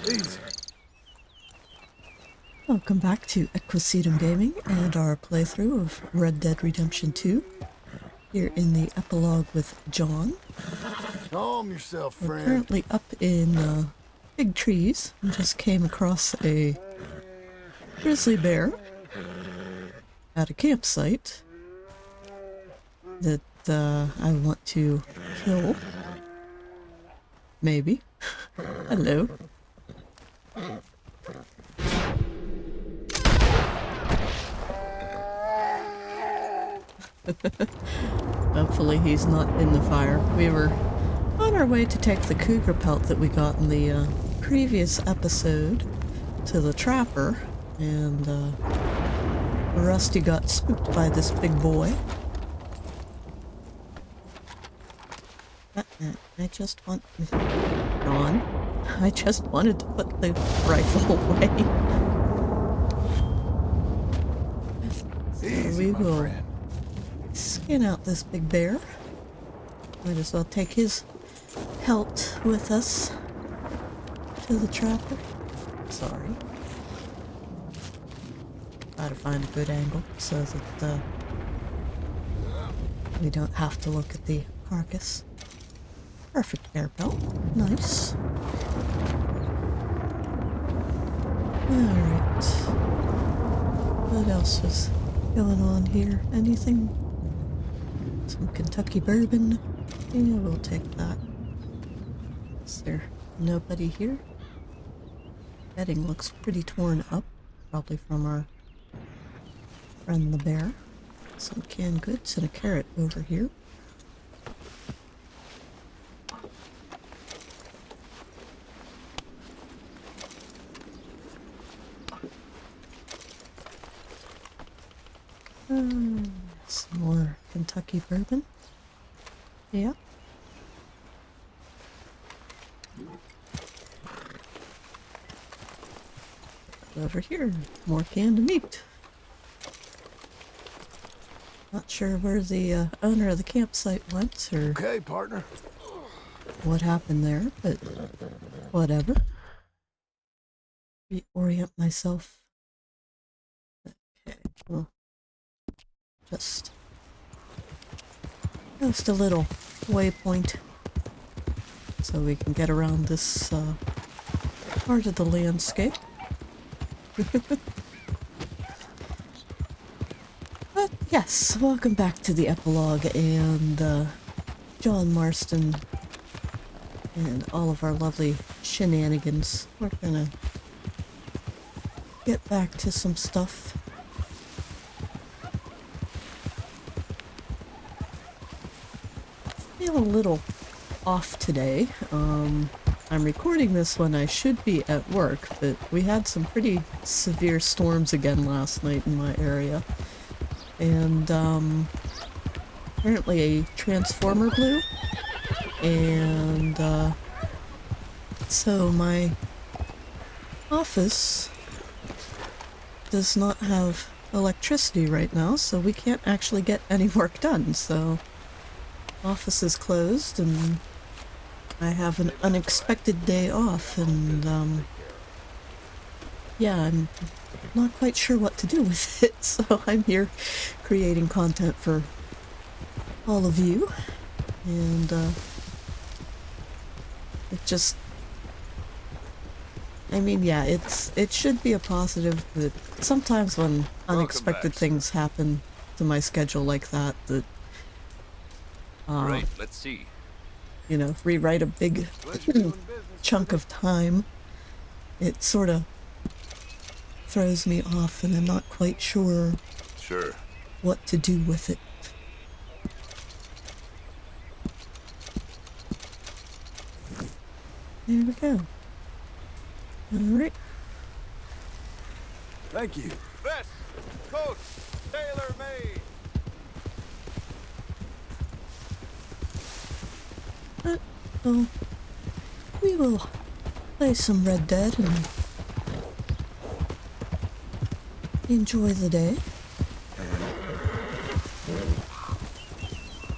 Easy. Welcome back to Equisetum Gaming and our playthrough of Red Dead Redemption 2. Here in the epilogue with John. Calm yourself, We're friend. currently up in big trees. We just came across a grizzly bear at a campsite that I want to kill. Maybe. Hello. Hopefully he's not in the fire. We were on our way to take the cougar pelt that we got in the previous episode to the trapper, and Rusty got spooked by this big boy. I just want... Ron, I just wanted to put the rifle away. Easy, We my will friend. skin out this big bear. Might as well take his pelt with us to the trapper. Sorry. Try to find a good angle so that we don't have to look at the carcass. Perfect bear pelt. Nice. Alright. What else was going on here? Anything? Some Kentucky bourbon. Yeah, we'll take that. Is there nobody here? Bedding looks pretty torn up. Probably from our friend the bear. Some canned goods and a carrot over here. Some more Kentucky bourbon. Yeah. Over here, more canned meat. Not sure where the owner of the campsite went or Okay, partner. what happened there, but whatever. Reorient myself. Okay, well, just a little waypoint so we can get around this part of the landscape. But yes, welcome back to the epilogue, and John Marston and all of our lovely shenanigans. We're gonna get back to some stuff. I feel a little off today. I'm recording this when I should be at work, but we had some pretty severe storms again last night in my area. And apparently a transformer blew, and so my office does not have electricity right now, so we can't actually get any work done. So office is closed and I have an unexpected day off, and yeah, I'm not quite sure what to do with it, so I'm here creating content for all of you, and it just, I mean, yeah, it should be a positive, but sometimes when unexpected things happen to my schedule like that, Right, let's see. you know, rewrite a big chunk of time, it sort of throws me off, and I'm not quite sure Sure. what to do with it. There we go. Alright. Thank you. Vest, coat, tailor made. So, we will play some Red Dead and enjoy the day.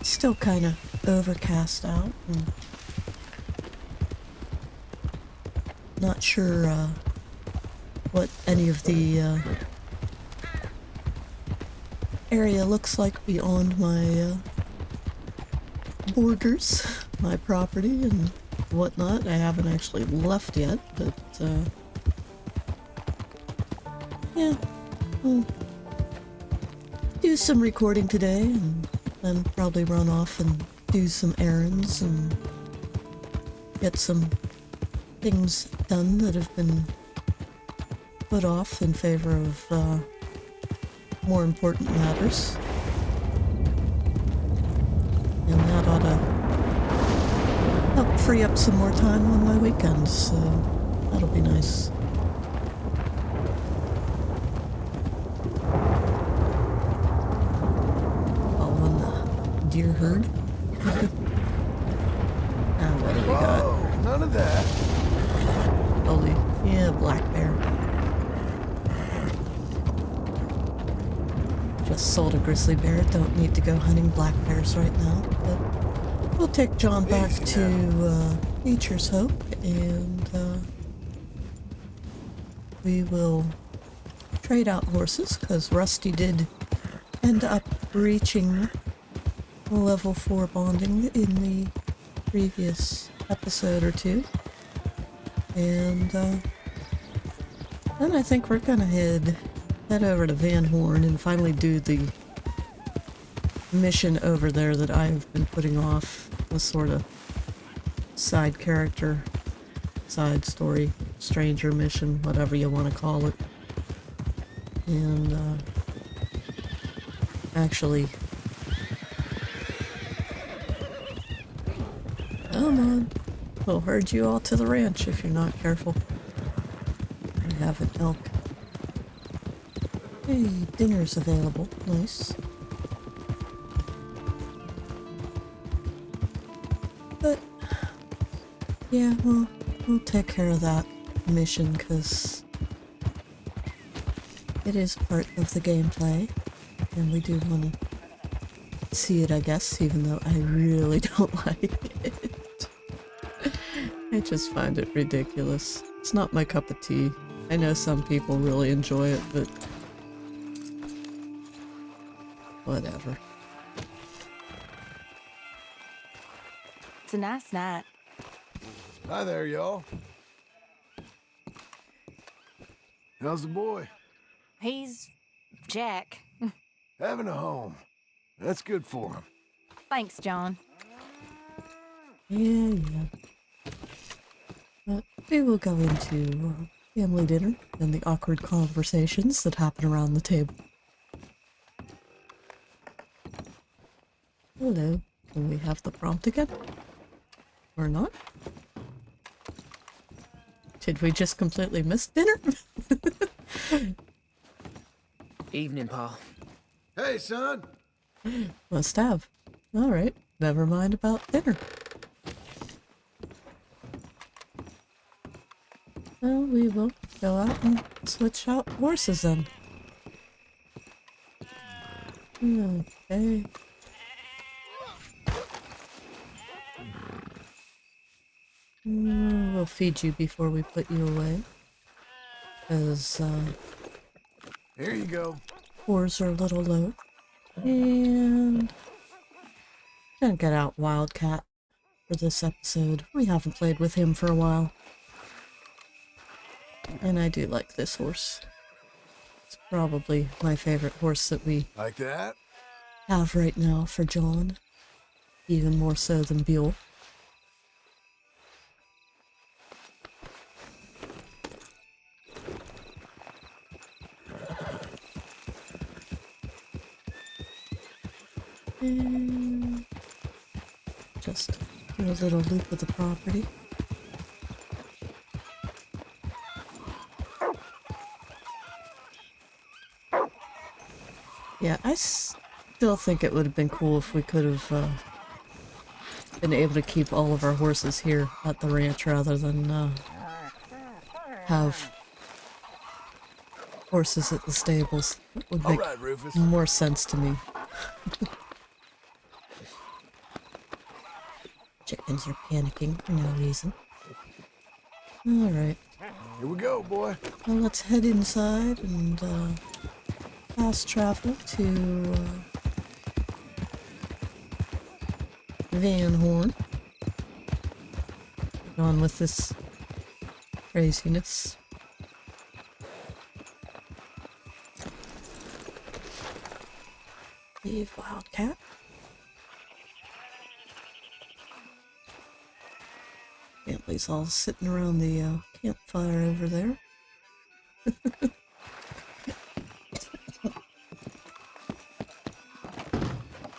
Still kind of overcast out, and Not sure what any of the area looks like beyond my borders, my property and whatnot. I haven't actually left yet, but yeah, I'll do some recording today and then probably run off and do some errands and get some things done that have been put off in favor of more important matters. And that ought to help free up some more time on my weekends, so that'll be nice. Following the deer herd. Now what do we got? Whoa, none of that. Holy, yeah, black bear. Just sold a grizzly bear. Don't need to go hunting black bears right now, but we'll take John back to Nature's Hope, and we will trade out horses, because Rusty did end up reaching level 4 bonding in the previous episode or two. And then I think we're gonna head over to Van Horn and finally do the mission over there that I've been putting off. A sort of side character, side story, stranger mission, whatever you want to call it. And actually, come on, we'll herd you all to the ranch if you're not careful. We have an elk. Hey, dinner's available. Nice. But, yeah, we'll take care of that mission, because it is part of the gameplay, and we do want to see it, I guess, even though I really don't like it. I just find it ridiculous. It's not my cup of tea. I know some people really enjoy it, but whatever. It's a nice night. Hi there, y'all. How's the boy? He's Jack. Having a home. That's good for him. Thanks, John. Yeah. But we will go into family dinner and the awkward conversations that happen around the table. Hello. Can we have the prompt again? Or not? Did we just completely miss dinner? Evening, Paul. Hey, son. Must have. Alright, never mind about dinner. Well, we will go out and switch out horses then. Okay. We'll feed you before we put you away. Because, Here you go. cores are a little low. And gonna get out Wildcat for this episode. We haven't played with him for a while. And I do like this horse. It's probably my favorite horse that we Like that? have right now for John. Even more so than Buell. And just do a little loop of the property. Yeah, I still think it would have been cool if we could have been able to keep all of our horses here at the ranch rather than have horses at the stables. It would make All right, Rufus. more sense to me. Chickens are panicking for no reason. Alright. Here we go, boy. Well, let's head inside and fast travel to Van Horn. Get on with this craziness. Leave Wildcat. Family's all sitting around the campfire over there.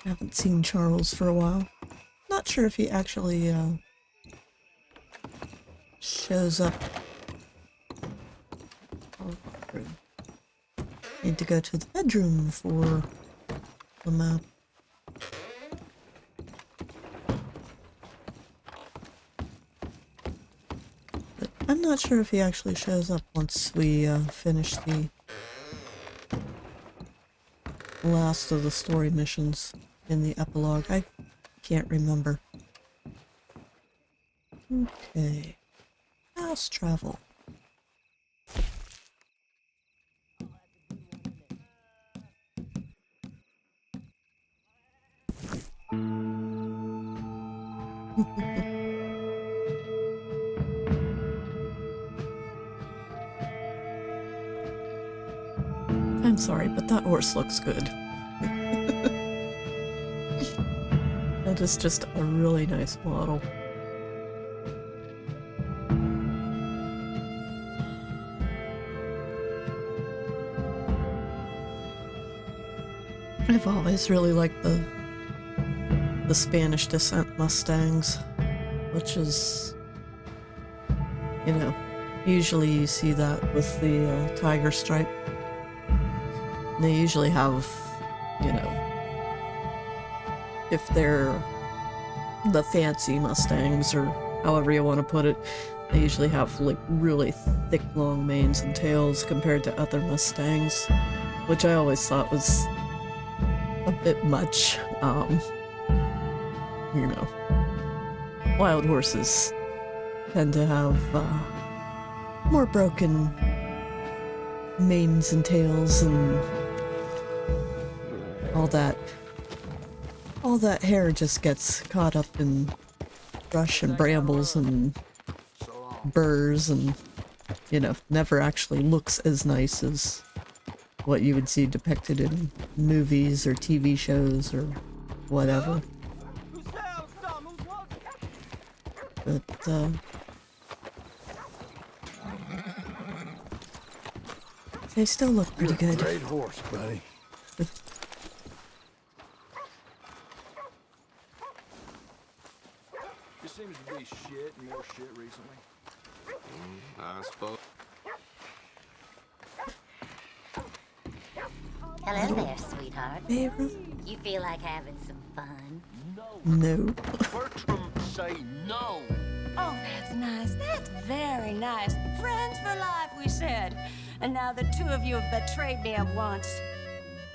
Haven't seen Charles for a while. Not sure if he actually shows up. Need to go to the bedroom for the map. But I'm not sure if he actually shows up once we finish the last of the story missions in the epilogue. I can't remember. Okay. Fast travel. I'm sorry, but that horse looks good. That is just a really nice model. I've always really liked the Spanish descent Mustangs, which is, you know, usually you see that with the tiger stripe. They usually have, you know, if they're the fancy Mustangs or however you want to put it, they usually have like really thick long manes and tails compared to other Mustangs, which I always thought was a bit much. You know, wild horses tend to have more broken manes and tails and all that hair just gets caught up in brush and brambles and burrs and, you know, never actually looks as nice as what you would see depicted in movies or TV shows or whatever. But, they still look pretty good. Great horse, buddy. It seems to be shit and more shit recently. I suppose. Hello there, sweetheart. Abram? You feel like having some fun? No. Bertram, say no. Oh, that's nice. That's very nice. Friends for life, we said. And now the two of you have betrayed me at once.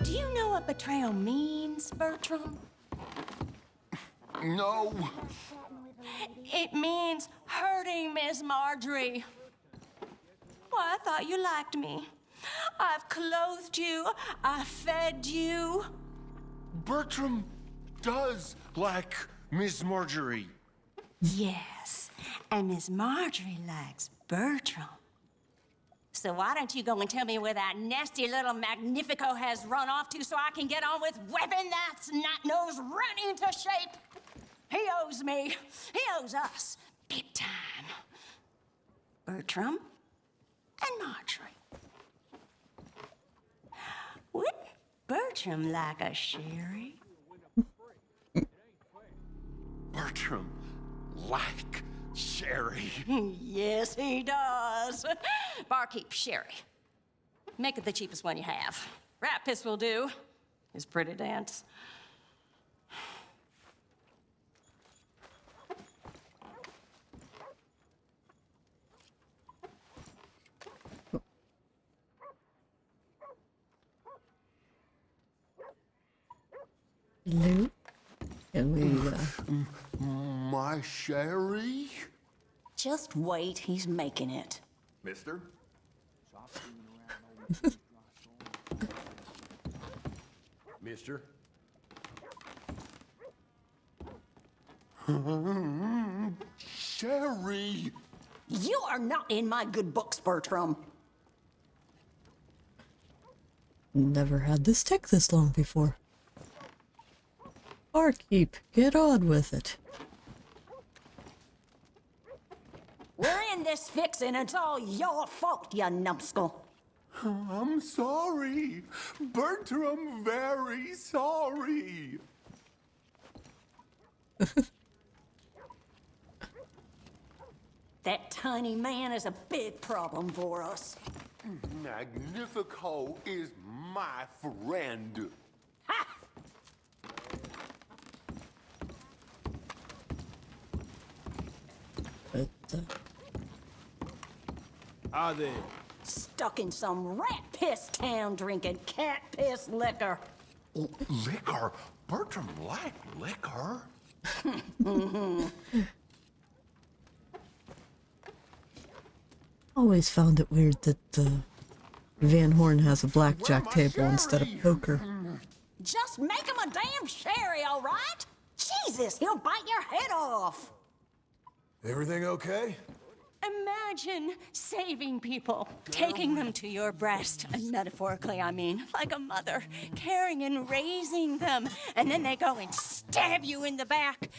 Do you know what betrayal means, Bertram? No. It means hurting Miss Marjorie. Why, I thought you liked me. I've clothed you. I fed you. Bertram does like Miss Marjorie. Yes, and Miss Marjorie likes Bertram. So why don't you go and tell me where that nasty little Magnifico has run off to so I can get on with whipping that snot-nose running into shape? He owes me. He owes us. Big time. Bertram and Marjorie. Would Bertram like a sherry? Bertram like sherry. Yes, he does. Barkeep, sherry. Make it the cheapest one you have. Rat piss will do. His pretty dance. Luke? Can we, My sherry? Just wait, he's making it. Mister? Mister? Sherry! You are not in my good books, Bertram. Never had this take this long before. Barkeep, get on with it. We're in this fix and it's all your fault, you numbskull. I'm sorry. Bertram, very sorry. That tiny man is a big problem for us. Magnifico is my friend. Ha! But, Are they? Stuck in some rat piss town drinking cat piss liquor. Oh, liquor? Bertram liked liquor. always found it weird that Van Horn has a blackjack table instead of poker. Just make him a damn sherry, all right? Jesus, he'll bite your head off. Everything okay? Imagine saving people, taking them to your breast, and metaphorically, I mean, like a mother, caring and raising them, and then they go and stab you in the back.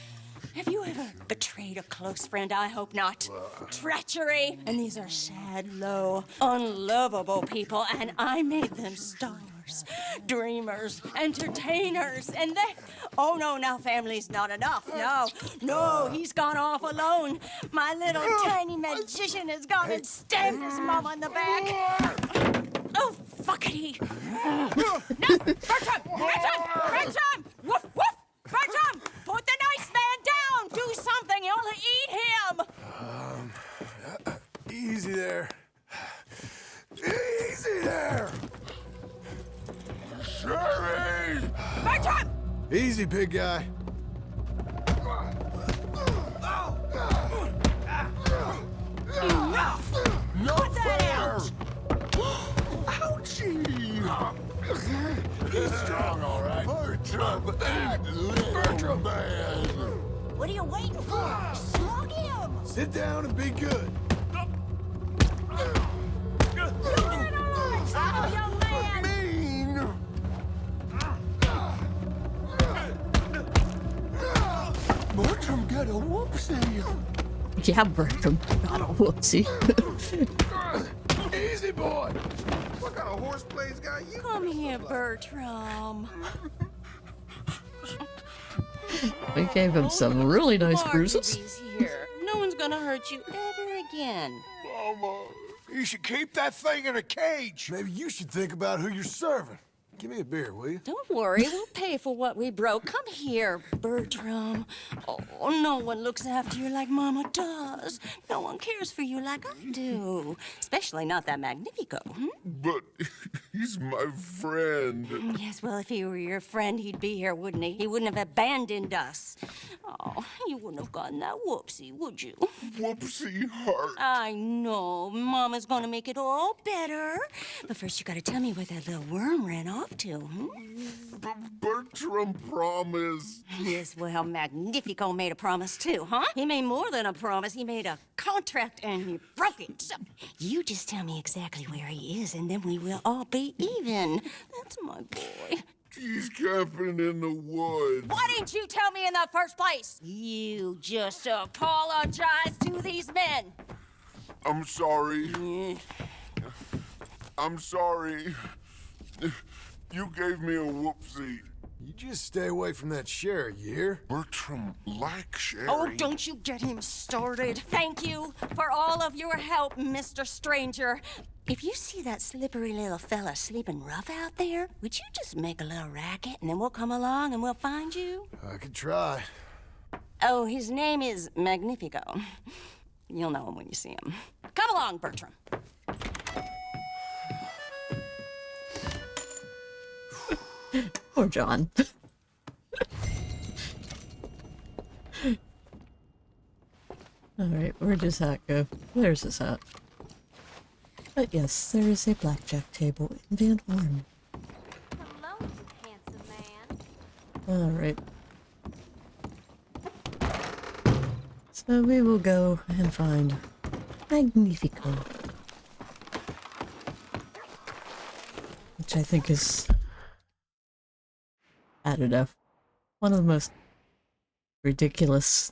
Have you ever betrayed a close friend? I hope not. Treachery. And these are sad, low, unlovable people, and I made them stars, dreamers, entertainers, and they... Oh, no, now family's not enough. No, he's gone off alone. My little tiny magician has gone and stabbed his mama in the back. Oh, fuckity. No, Bertram! Woof, woof! Bertram, put the nice man down! Do something, you'll eat him! Easy there. Easy there! Sherry! Bertram! Easy, big guy. Enough! No Put that fair! out! Ouchie! He's strong, all right. Bertram, that little man! What are you waiting for? Slug him! Sit down and be good. Oh, young man! Mean! Bertram, get a whoopsie! Yeah, Bertram, not a whoopsie. Easy, boy. What kind of horseplays got you? Come here, Bertram. We gave him some really nice Marty's bruises. here. No one's gonna hurt you ever again. Mama, you should keep that thing in a cage. Maybe you should think about who you're serving. Give me a beer, will you? Don't worry, we'll pay for what we broke. Come here, Bertram. Oh, no one looks after you like Mama does. No one cares for you like I do. Especially not that Magnifico. But he's my friend. Yes, well, if he were your friend, he'd be here, wouldn't he? He wouldn't have abandoned us. Oh, you wouldn't have gotten that whoopsie, would you? Whoopsie heart. I know. Mama's gonna make it all better. But first, you gotta tell me where that little worm ran off to, Bertram promised. Yes, well, Magnifico made a promise too, huh? He made more than a promise. He made a contract and he broke it. So you just tell me exactly where he is and then we will all be even. That's my boy. He's camping in the woods. Why didn't you tell me in the first place? You just apologize to these men. I'm sorry. I'm sorry. You gave me a whoopsie. You just stay away from that sherry, you hear? Bertram likes Sherry. Oh, don't you get him started. Thank you for all of your help, Mr. Stranger. If you see that slippery little fella sleeping rough out there, would you just make a little racket and then we'll come along and we'll find you? I could try. Oh, his name is Magnifico. You'll know him when you see him. Come along, Bertram. Poor John. Alright, where'd his hat go? There's his hat. But yes, there is a blackjack table in Van Horn. Hello, handsome man. Alright. So we will go and find Magnifico. Which I think is, I don't know, one of the most ridiculous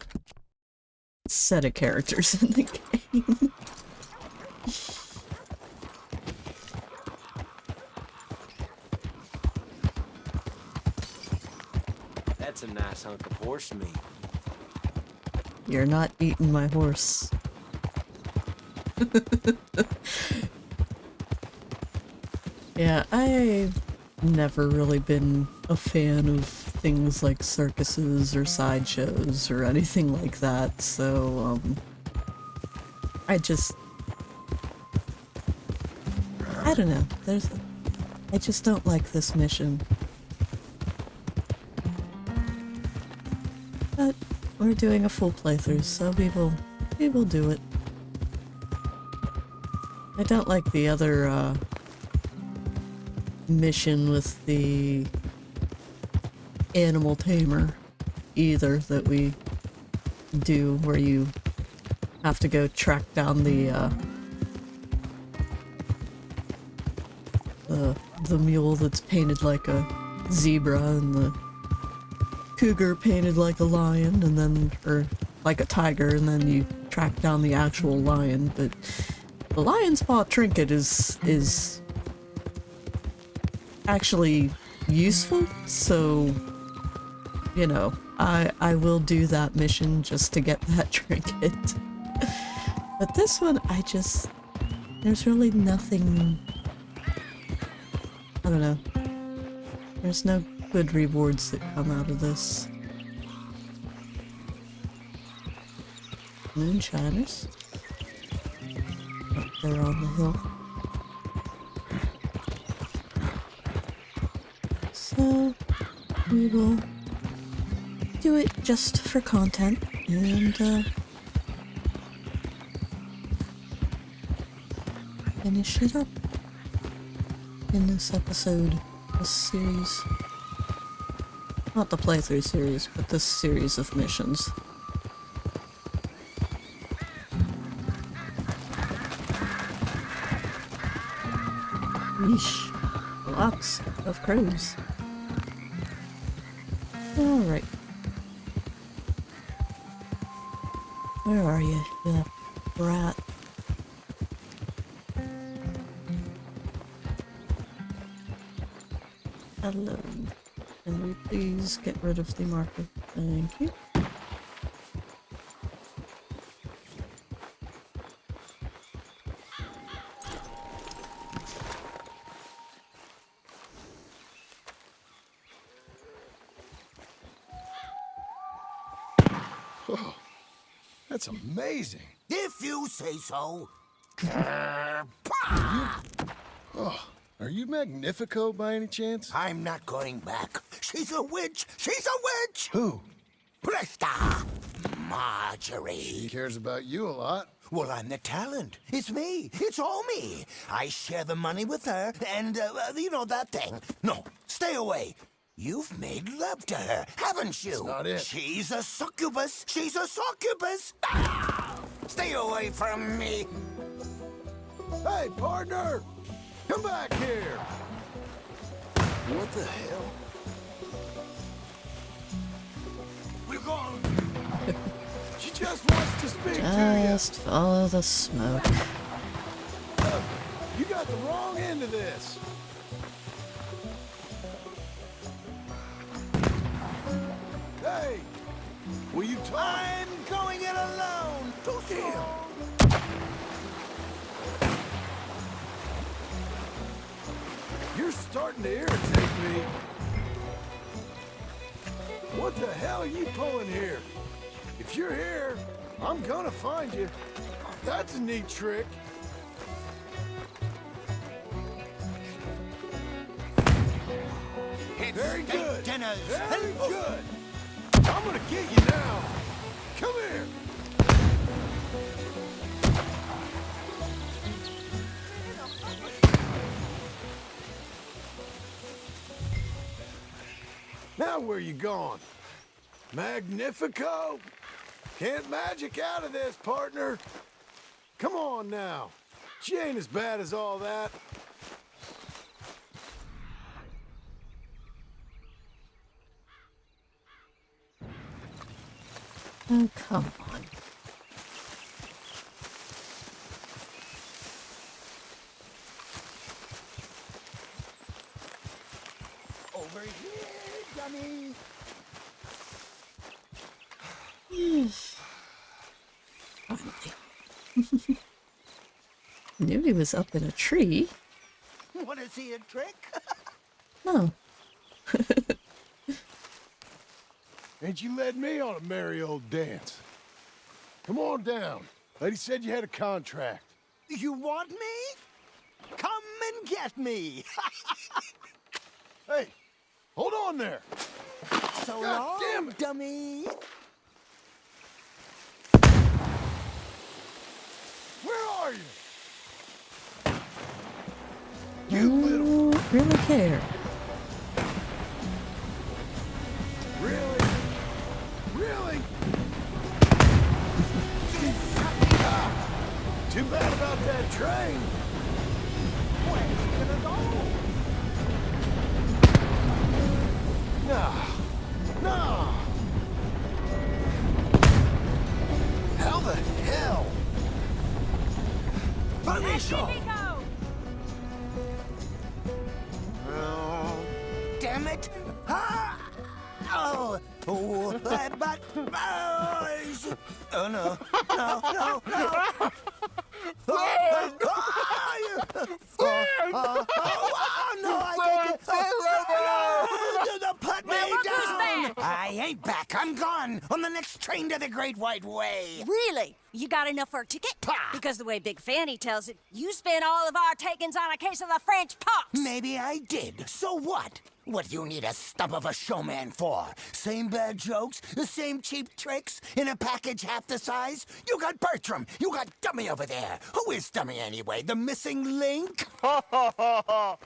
set of characters in the game. That's a nice hunk of horse meat. You're not eating my horse. Yeah, I've never really been a fan of things like circuses or sideshows or anything like that, so, I don't know, I just don't like this mission. But we're doing a full playthrough, so we will do it. I don't like the other, mission with the animal tamer either that we do, where you have to go track down the mule that's painted like a zebra and the cougar painted like a lion, and then, or like a tiger, and then you track down the actual lion. But the lion's paw trinket is actually useful, so, you know, I will do that mission just to get that trinket. But this one, there's really nothing, I don't know, there's no good rewards that come out of this. Moonshiners. Up there on the hill. So, we will do it just for content, and, finish it up in this episode, this series. Not the playthrough series, but this series of missions. Yeesh. Lots of crows. Alright. Where are you, you brat? Hello. Can we please get rid of the marker? Thank you. Oh, that's amazing. If you say so. Oh, are you Magnifico by any chance? I'm not going back. She's a witch. She's a witch. Who? Presta. Marjorie. She cares about you a lot. Well, I'm the talent. It's me. It's all me. I share the money with her, and, you know that thing. No, stay away. You've made love to her, haven't you? That's not it. She's a succubus. She's a succubus. Ah! Stay away from me. Hey, partner! Come back here! What the hell? We're gone. She just wants to speak to Just follow the smoke. you. Look, you got the wrong end of this. Hey! Will you talk? I'm going it alone. Too Damn. You're starting to irritate me. What the hell are you pulling here? If you're here, I'm gonna find you. That's a neat trick. Very good. Dinners. Very good. I'm gonna get you now. Come here. Now where you going? Magnifico? Can't magic out of this, partner. Come on now. She ain't as bad as all that. Oh, come on. Over here, dummy. Finally. Knew he was up in a tree. Want to see a trick? No. Ain't you led me on a merry old dance? Come on down. Lady said you had a contract. You want me? Come and get me. Hey, hold on there. So God long, damn it. dummy. Where are you? I don't really care. Really? Really? Too bad about that train. Where's he gonna go? No. No. How the hell? Permiso. Damn it! Ah! Oh, oh, but oh no, no, no, no! Oh, no, I can't get... Put me down! I ain't back. I'm gone on the next train to the Great White Way. Really? You got enough for a ticket? Pah! Because the way Big Fanny tells it, you spent all of our takings on a case of the French pox. Maybe I did. So what? What do you need a stump of a showman for? Same bad jokes? The same cheap tricks? In a package half the size? You got Bertram. You got Dummy over there. Who is Dummy anyway? The missing link? Shut up,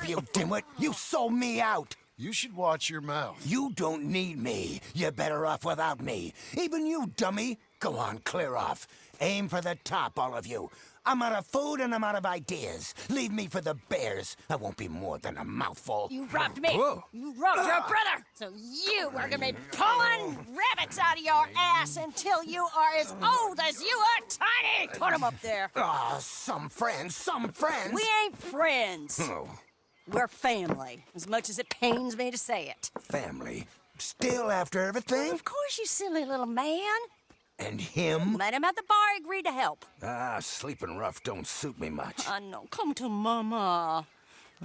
you dimwit. You sold me out. You should watch your mouth. You don't need me. You're better off without me. Even you, dummy. Go on, clear off. Aim for the top, all of you. I'm out of food and I'm out of ideas. Leave me for the bears. I won't be more than a mouthful. You robbed me. Whoa. You robbed your brother. So you are gonna be pulling rabbits out of your ass until you are as old as you are tiny. Put them up there. Ah, some friends, some friends. We ain't friends. Oh, We're family, as much as it pains me to say it. family. Still after everything? Of course, you silly little man. And him? Met him at the bar, agreed to help. Ah, sleeping rough don't suit me much. I know. Come to Mama.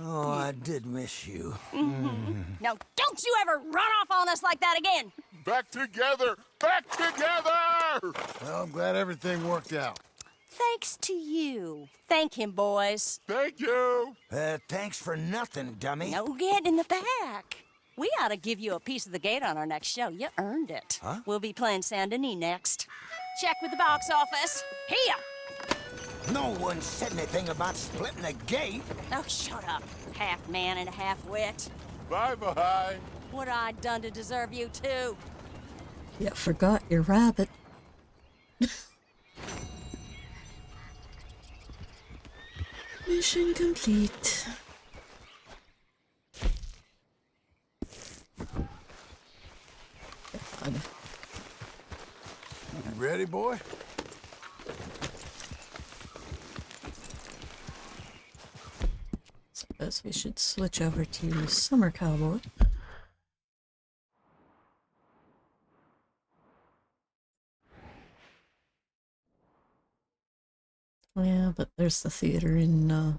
Oh, I did miss you. Now, don't you ever run off on us like that again. Back together! Back together! Well, I'm glad everything worked out. Thanks to you. Thank him, boys. Thank you! Thanks for nothing, dummy. No get in the back. We ought to give you a piece of the gate on our next show. You earned it. Huh? We'll be playing Saint Denis next. Check with the box office. Here! No one said anything about splitting the gate. Oh, shut up. Half man and half wit. Bye-bye. What I done to deserve you, too? Yeah, forgot your rabbit. Mission complete. God. You ready, boy? Suppose we should switch over to Summer Cowboy. Yeah, but there's the theater in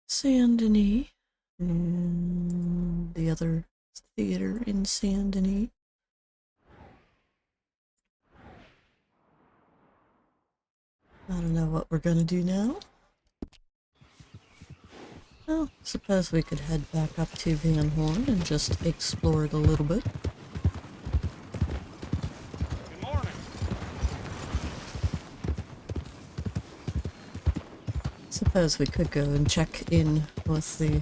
Saint Denis. And the other theater in Saint Denis. I don't know what we're gonna do now. Well, suppose we could head back up to Van Horn and just explore it a little bit. Good morning. Suppose we could go and check in with the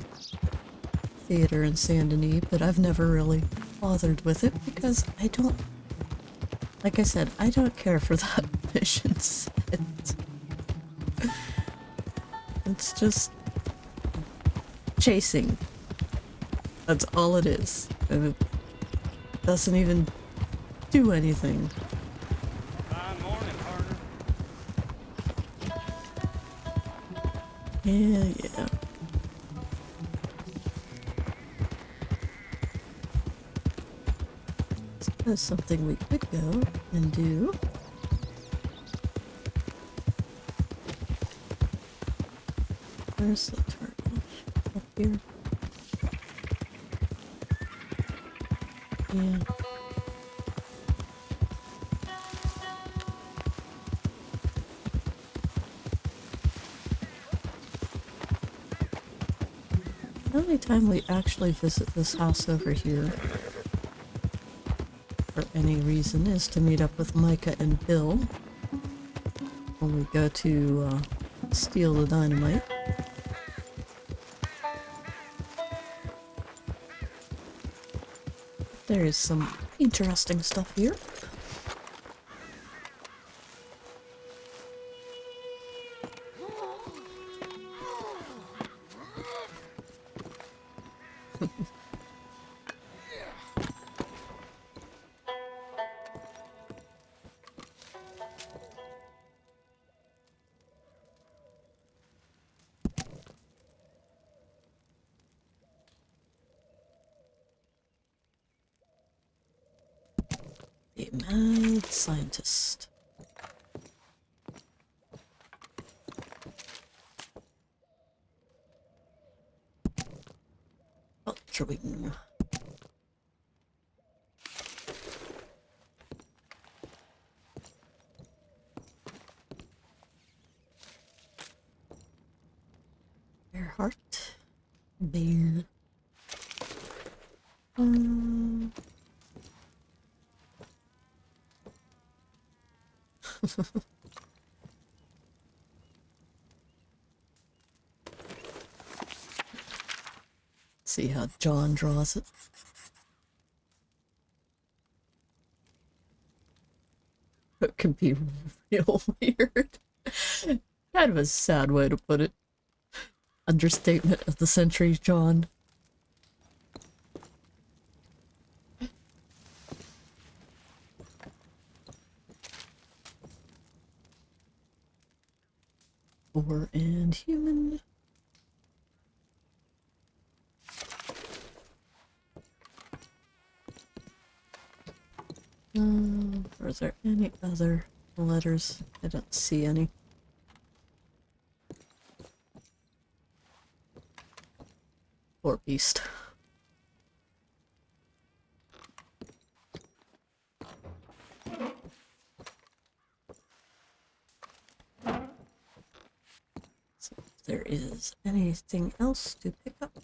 theater in Saint Denis, but I've never really bothered with it because I don't, like I said, I don't care for that mission set. It's just chasing. That's all it is. And it doesn't even do anything. Fine morning, partner. Yeah. So that's something we could go and do. Where's the target? Up here. Yeah. The only time we actually visit this house over here for any reason is to meet up with Micah and Bill when we go to steal the dynamite. There is some interesting stuff here. The mad scientist. Ultra wing. Earhart. Bear. See how John draws it. It can be real weird. Kind of a sad way to put it. Understatement of the century, John. Boar and human. Or is there any other letters? I don't see any. Poor beast. So if there is anything else to pick up.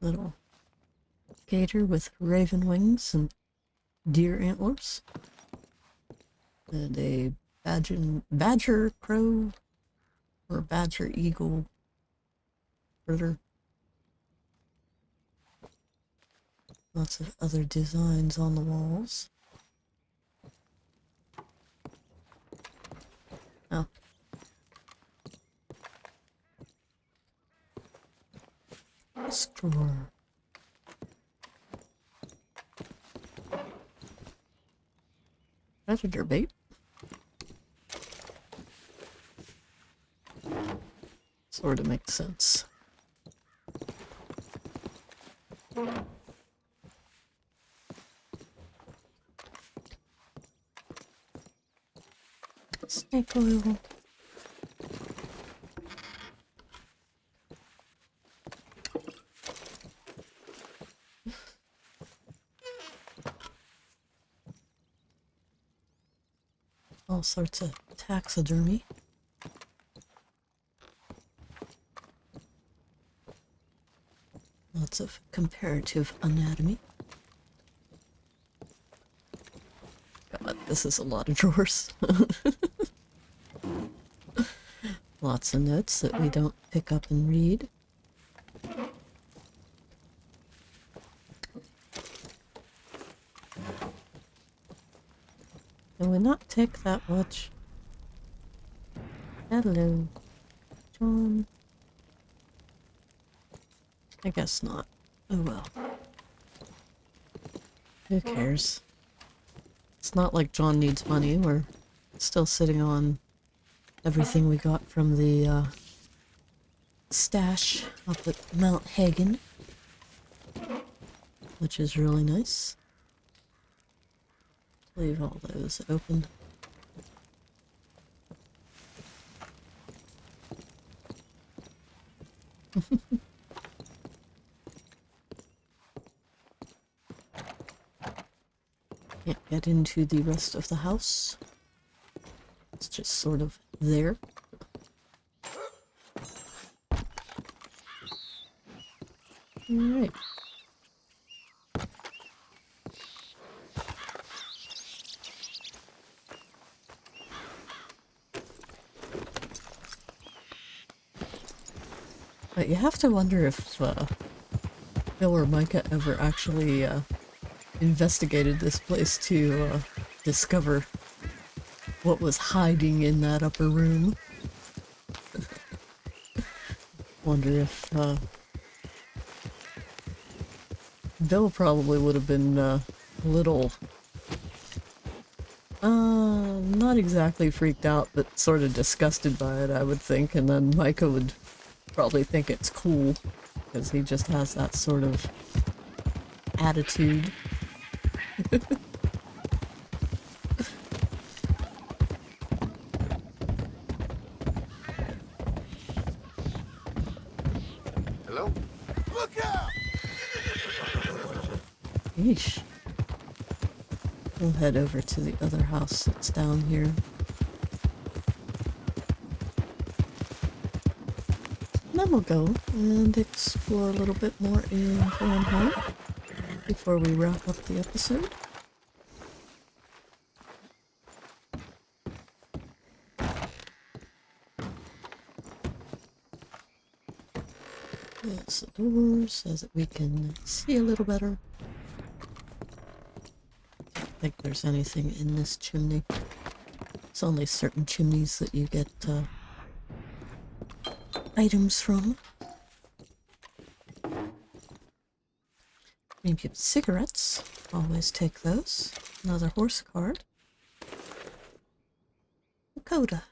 Little gator with raven wings and deer antlers. And a badger crow or badger eagle critter. Lots of other designs on the walls. Oh. This drawer. Predator bait. Sort of makes sense. Snake oil. All sorts of taxidermy. Lots of comparative anatomy. God, this is a lot of drawers. Lots of notes that we don't pick up and read. probably not take that much. Hello, John. I guess not. Oh well. Who cares? It's not like John needs money. We're still sitting on everything we got from the stash up at Mount Hagen, which is really nice. Leave all those open. Can't get into the rest of the house. It's just sort of there. Alright. But you have to wonder if Bill or Micah ever actually investigated this place to discover what was hiding in that upper room. Wonder if Bill probably would have been a little not exactly freaked out, but sort of disgusted by it, I would think, and then Micah would probably think it's cool because he just has that sort of attitude. Hello? Look out! Yeesh. We'll head over to the other house that's down here. And then we'll go and explore a little bit more in Fahrenheit before we wrap up the episode. Close the doors so that we can see a little better. I don't think there's anything in this chimney. It's only certain chimneys that you get items from. Maybe cigarettes. Always take those. Another horse card. Nakota.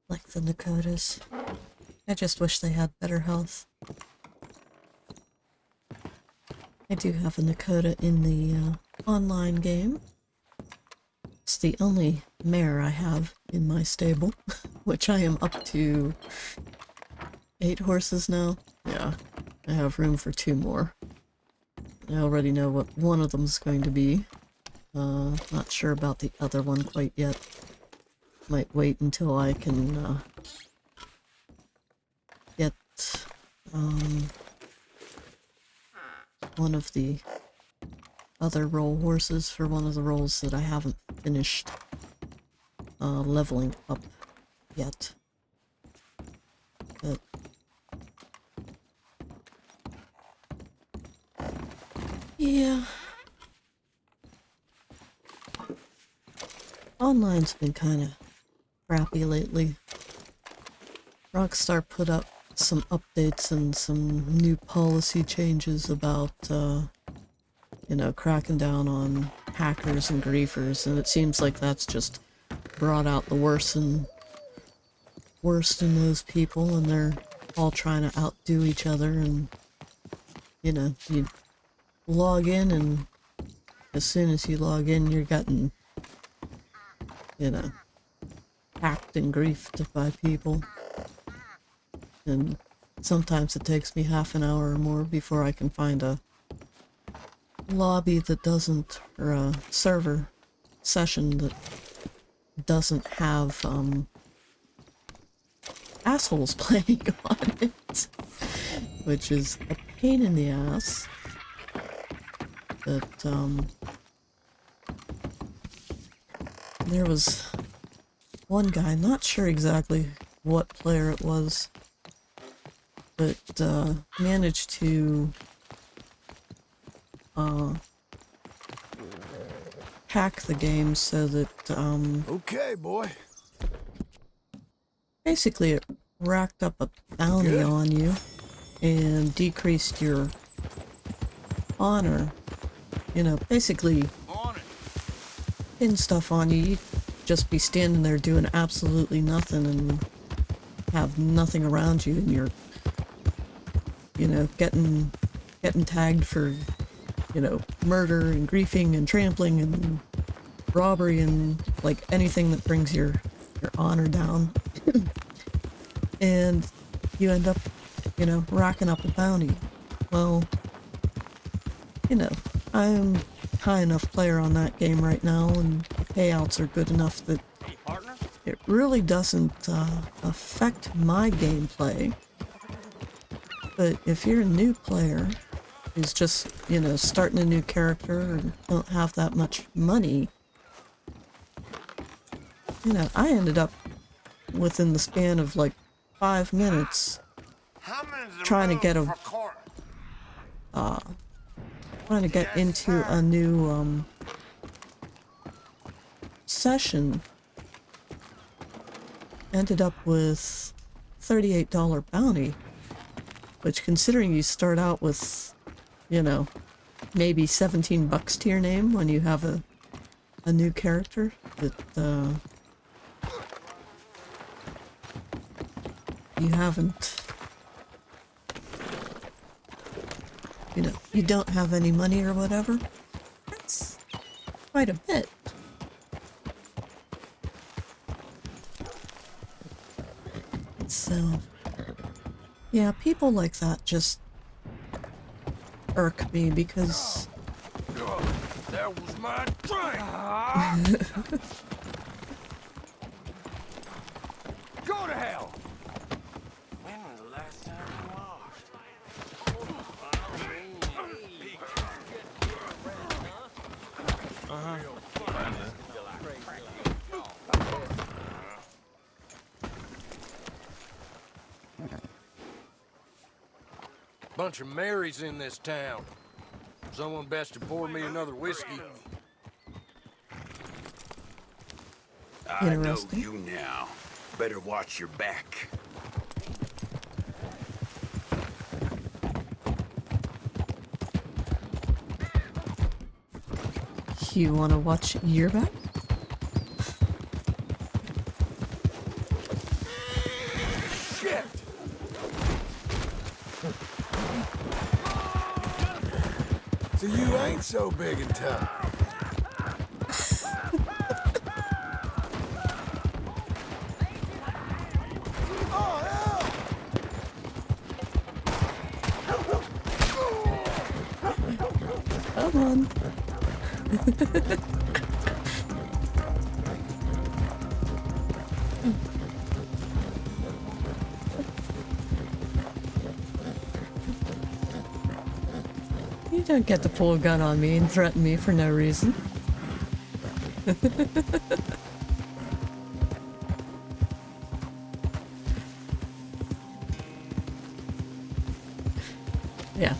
Like the Nakotas. I just wish they had better health. I do have a Nakota in the online game. It's the only mare I have in my stable, which I am up to 8 horses now. Yeah, I have room for 2 more. I already know what one of them's going to be. Not sure about the other one quite yet. Might wait until I can get one of the other role horses for one of the roles that I haven't finished leveling up yet. But yeah, online's been kind of crappy lately. Rockstar put up some updates and some new policy changes about, you know, cracking down on hackers and griefers, and it seems like that's just brought out the worst in those people, and they're all trying to outdo each other, and, you know, you log in, and as soon as you log in, you're getting, you know, hacked and griefed by people. And sometimes it takes me half an hour or more before I can find a lobby that doesn't, or a server session that doesn't have assholes playing on it, which is a pain in the ass. But there was one guy, not sure exactly what player it was, but managed to hack the game so that, Okay, boy. basically it racked up a bounty Good. on you and decreased your honor. You know, basically pin stuff on you. You'd just be standing there doing absolutely nothing and have nothing around you, and you're, you know, getting tagged for, you know, murder and griefing and trampling and robbery and like anything that brings your honor down. And you end up, you know, racking up a bounty. Well, you know, I'm a high enough player on that game right now, and the payouts are good enough that it really doesn't affect my gameplay. But if you're a new player who's just, you know, starting a new character and don't have that much money, you know, I ended up within the span of like 5 minutes trying to get into a new session. Ended up with $38 bounty, which, considering you start out with, you know, maybe $17 to your name when you have a new character, that you haven't, you know, you don't have any money or whatever. That's quite a bit. So, yeah, people like that just irk me because... That was my drink! Go to hell! When was the last time you lost? Bunch of Marys in this town. Someone best to pour me another whiskey. I know Interesting. you now. Better watch your back. You want to watch your back? Shit! So you ain't so big and tough. Come on. You don't get to pull a gun on me and threaten me for no reason. Yeah.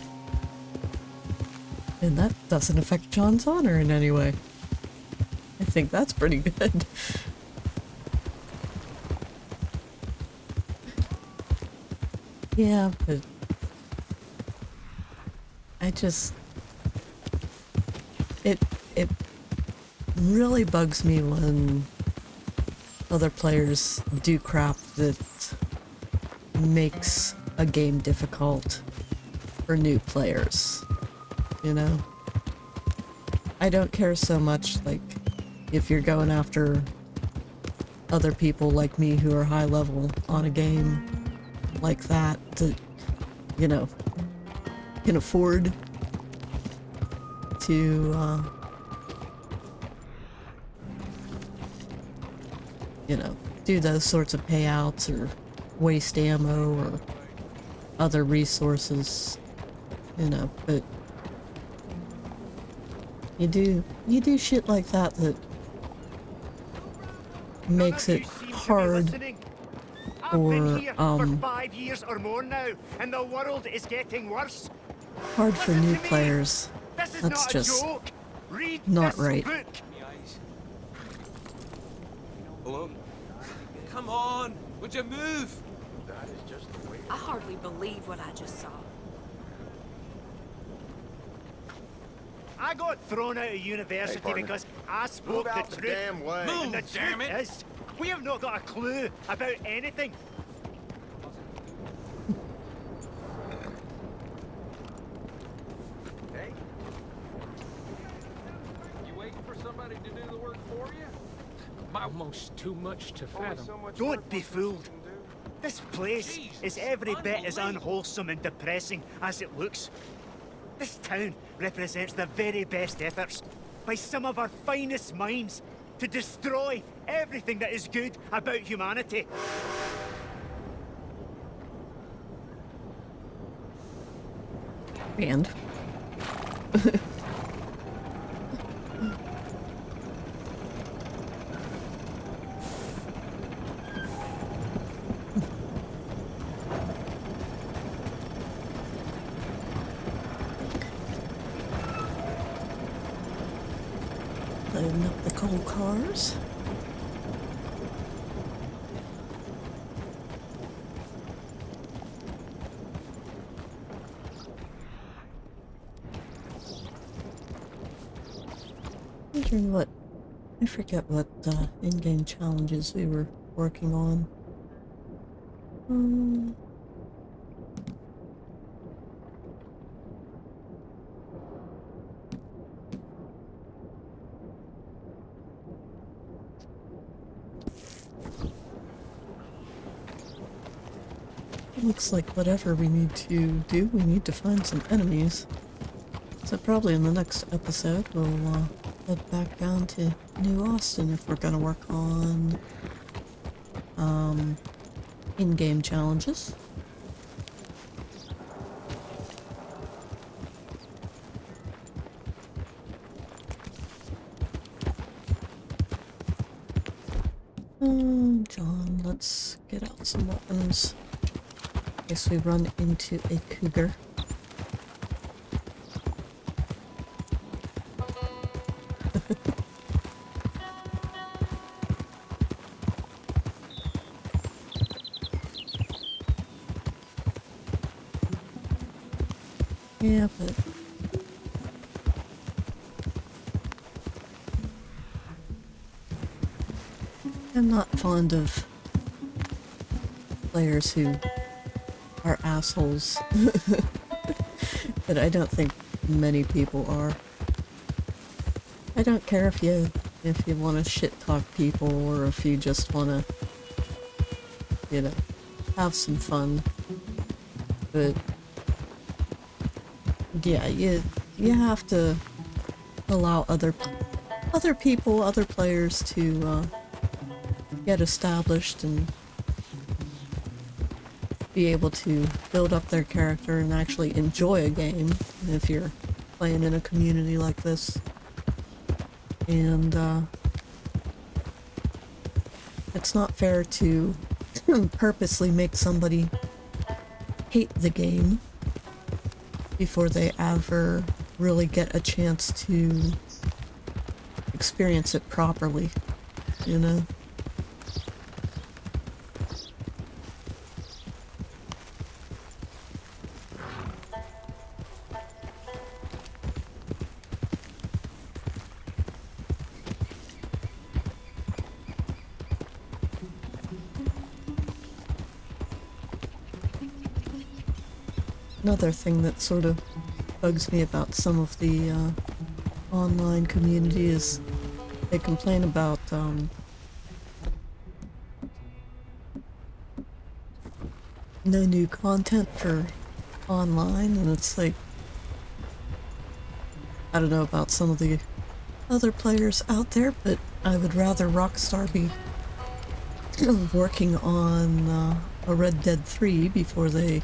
And that doesn't affect John's honor in any way. I think that's pretty good. Yeah, but I just... It really bugs me when other players do crap that makes a game difficult for new players. You know? I don't care so much, like, if you're going after other people like me who are high level on a game like that, you know, can afford to, you know, do those sorts of payouts or waste ammo or other resources, you know, but you do shit like that that makes it hard for 5 years or more now, and the world is getting worse. Hard for new players. That's just not right. problem. Come on, would you move? That is just the way. I hardly believe what I just saw. I got thrown out of university partner. because I spoke Move out the the truth. damn way. And the Move, damn truth it. is, we have not got a clue about anything. Hey? You waiting for somebody to do the work for you? Almost too much to fathom. Don't be fooled. This place is every bit as unwholesome and depressing as it looks. This town represents the very best efforts by some of our finest minds to destroy everything that is good about humanity. And loading up the coal cars. Wondering what, I forget what in-game challenges we were working on. Looks like whatever we need to do, we need to find some enemies. So probably in the next episode we'll head back down to New Austin if we're gonna work on in-game challenges. John, let's get out some weapons. In case we run into a cougar. Yeah, but I'm not fond of players who are assholes. But I don't think many people are. I don't care if you want to shit talk people or if you just want to, you know, have some fun. But yeah, you have to allow other people, other players to get established and be able to build up their character and actually enjoy a game if you're playing in a community like this. And it's not fair to purposely make somebody hate the game before they ever really get a chance to experience it properly, you know? Another thing that sort of bugs me about some of the online community is they complain about no new content for online, and it's like, I don't know about some of the other players out there, but I would rather Rockstar be working on a Red Dead 3 before they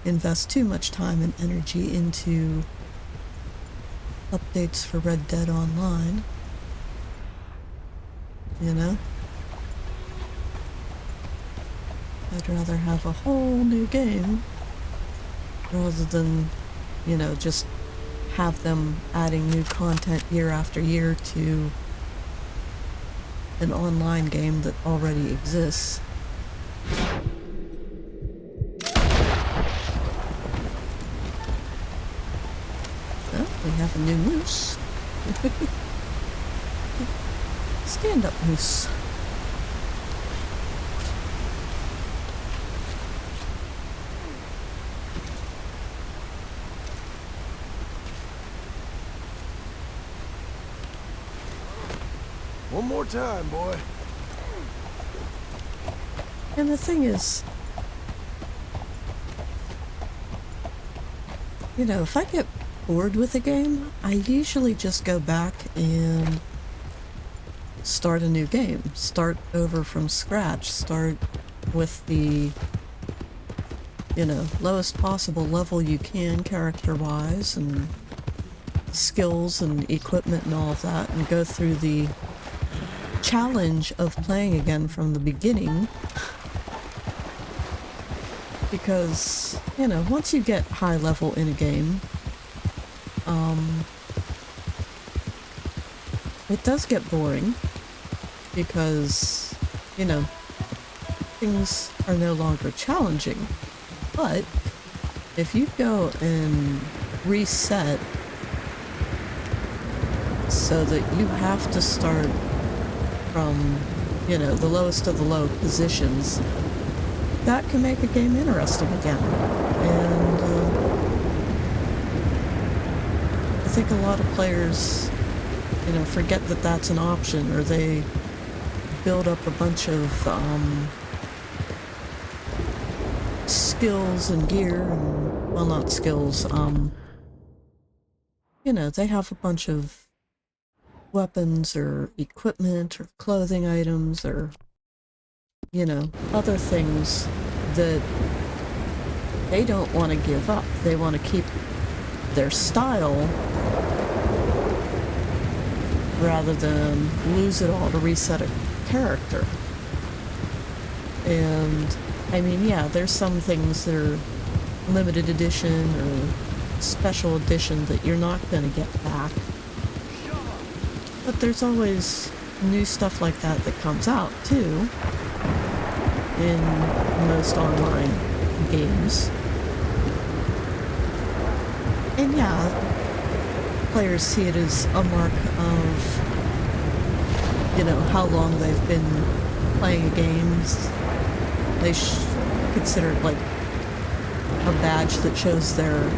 invest too much time and energy into updates for Red Dead Online. You know? I'd rather have a whole new game rather than, you know, just have them adding new content year after year to an online game that already exists. Well, we have a new moose. Stand up, moose. One more time, boy. And the thing is, you know, if I get bored with a game, I usually just go back and start a new game. Start over from scratch. Start with the, you know, lowest possible level you can character-wise and skills and equipment and all of that, and go through the challenge of playing again from the beginning. Because, you know, once you get high level in a game, it does get boring because, you know, things are no longer challenging. But if you go and reset so that you have to start from, you know, the lowest of the low positions, that can make a game interesting again. And I think a lot of players, you know, forget that that's an option, or they build up a bunch of skills and gear, and, well, not skills, you know, they have a bunch of weapons or equipment or clothing items or, you know, other things that they don't want to give up. They want to keep their style rather than lose it all to reset a character. And, I mean, yeah, there's some things that are limited edition or special edition that you're not going to get back. But there's always new stuff like that that comes out, too, in most online games. And yeah, players see it as a mark of, you know, how long they've been playing games. They consider it like a badge that shows their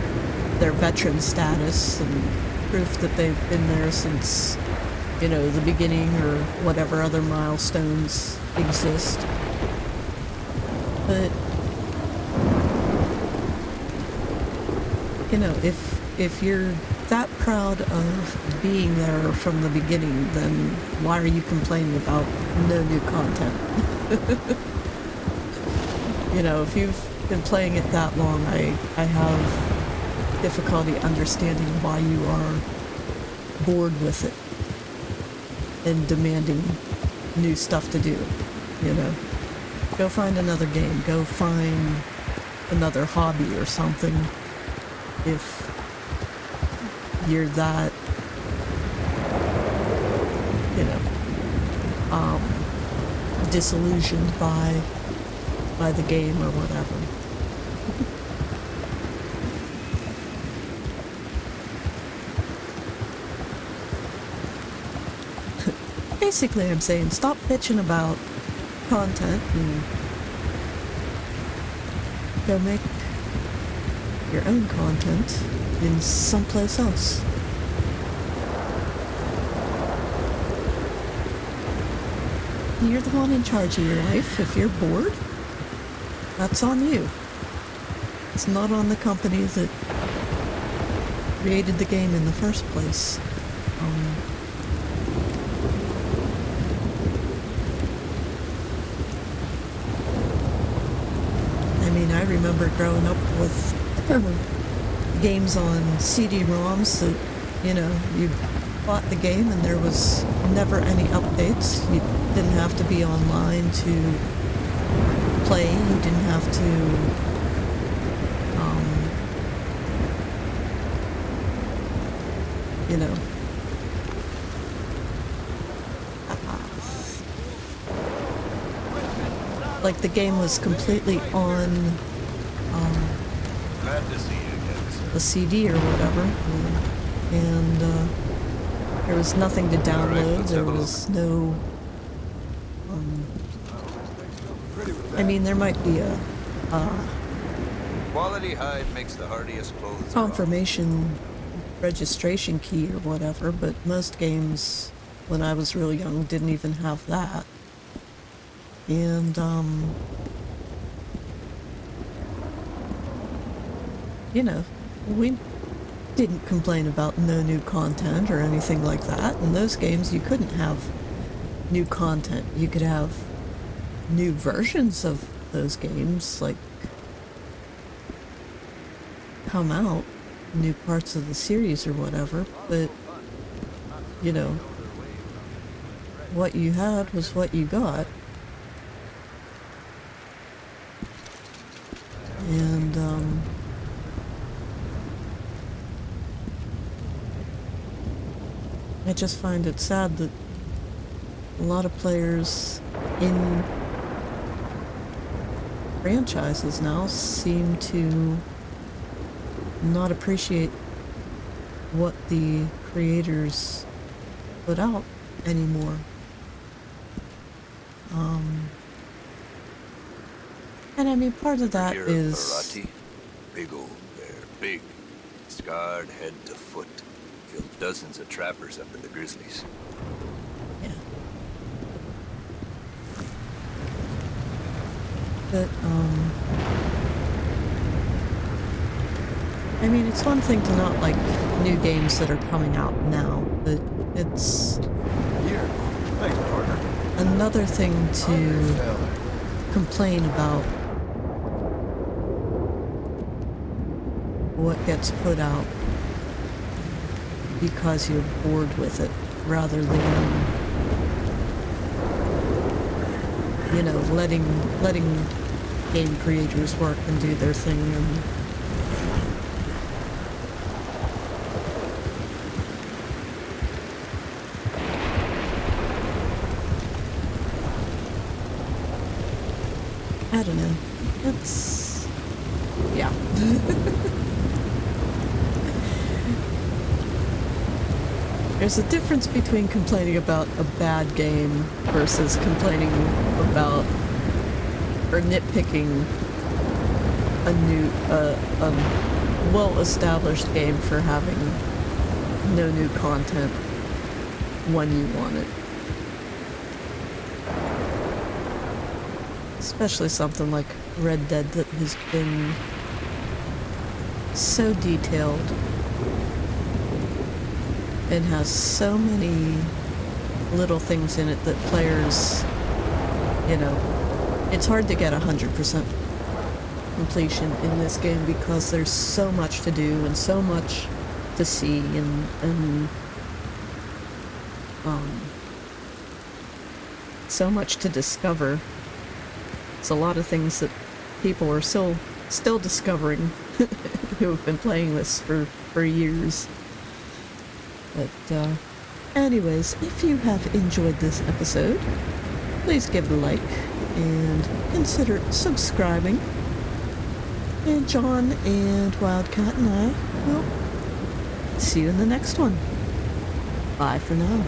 veteran status and proof that they've been there since, you know, the beginning or whatever other milestones exist. But, you know, if you're that proud of being there from the beginning, then why are you complaining about no new content? You know, if you've been playing it that long, I have difficulty understanding why you are bored with it and demanding new stuff to do, you know. Go find another game, go find another hobby or something if you're that, you know, disillusioned by the game or whatever. Basically, I'm saying stop bitching about content and go make your own content in someplace else. You're the one in charge of your life. If you're bored, that's on you. It's not on the company that created the game in the first place. I mean, I remember growing up with games on CD-ROMs that, you know, you bought the game and there was never any updates. You didn't have to be online to play. You didn't have to, you know, like the game was completely on Glad to see you again, sir. a CD or whatever, and there was nothing to download. There was no. I mean, there might be a Quality hide makes the hardiest clothes. confirmation registration key or whatever, but most games when I was real young didn't even have that. And you know, we didn't complain about no new content or anything like that. In those games you couldn't have new content. You could have new versions of those games, like come out, new parts of the series or whatever, but you know, what you had was what you got. And I just find it sad that a lot of players in franchises now seem to not appreciate what the creators put out anymore. And I mean, part of that Here is... Arati. Big old bear, big. Scarred head to foot. Killed dozens of trappers up in the Grizzlies. Yeah. But, I mean, it's one thing to not like new games that are coming out now, but it's another thing to complain about what gets put out because you're bored with it, rather than, you know, letting game creators work and do their thing. And I don't know. It's... yeah. There's a difference between complaining about a bad game versus complaining about or nitpicking a new, well-established game for having no new content when you want it. Especially something like Red Dead that has been so detailed and has so many little things in it that players, you know, it's hard to get 100% completion in this game because there's so much to do and so much to see and so much to discover. It's a lot of things that people are still discovering who have been playing this for years. But anyways, if you have enjoyed this episode, please give it a like and consider subscribing. And John and Wildcat and I will see you in the next one. Bye for now.